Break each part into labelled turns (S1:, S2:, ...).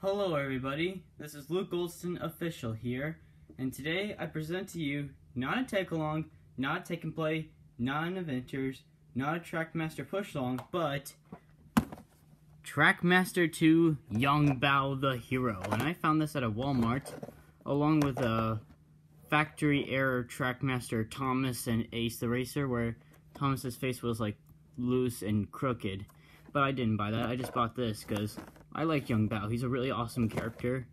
S1: Hello everybody, this is Luke Goldston Official here, and today I present to you not a take-along, not a take-and-play, not an Adventures, not a Trackmaster push-along, but Trackmaster 2 Yong the Hero. And I found this at a Walmart, along with a factory error Trackmaster Thomas and Ace the Racer, where Thomas's face was like loose and crooked. But I didn't buy that, I just bought this because I like Yong. He's a really awesome character.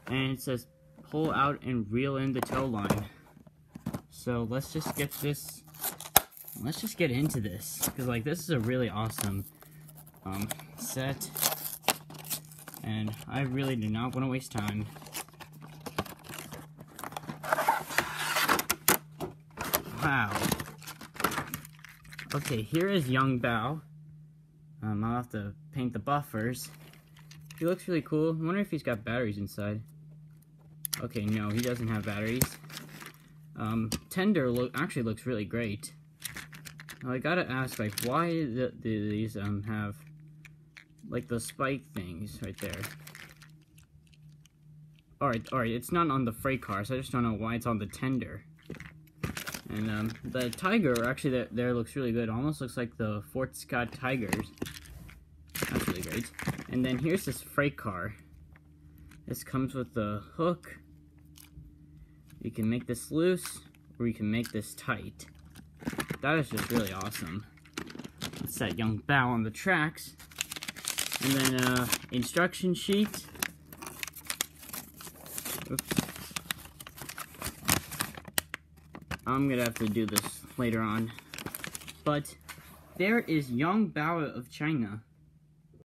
S1: And it says, pull out and reel in the tow line. So let's just get into this. Because like, this is a really awesome set. And I really do not want to waste time. Wow. Okay, here is Yong. I'll have to paint the buffers. He looks really cool. I wonder if he's got batteries inside. Okay, no, he doesn't have batteries. Tender actually looks really great. Now, I gotta ask, like, why do these have like the spike things right there? Alright, it's not on the freight car, so I just don't know why it's on the Tender. And the Tiger, actually, there looks really good. Almost looks like the Fort Scott Tigers. That's really great. And then here's this freight car. This comes with the hook. You can make this loose, or you can make this tight. That is just really awesome. Let's set Yong on the tracks. And then instruction sheet. Oops. I'm gonna have to do this later on. But there is Yong of China.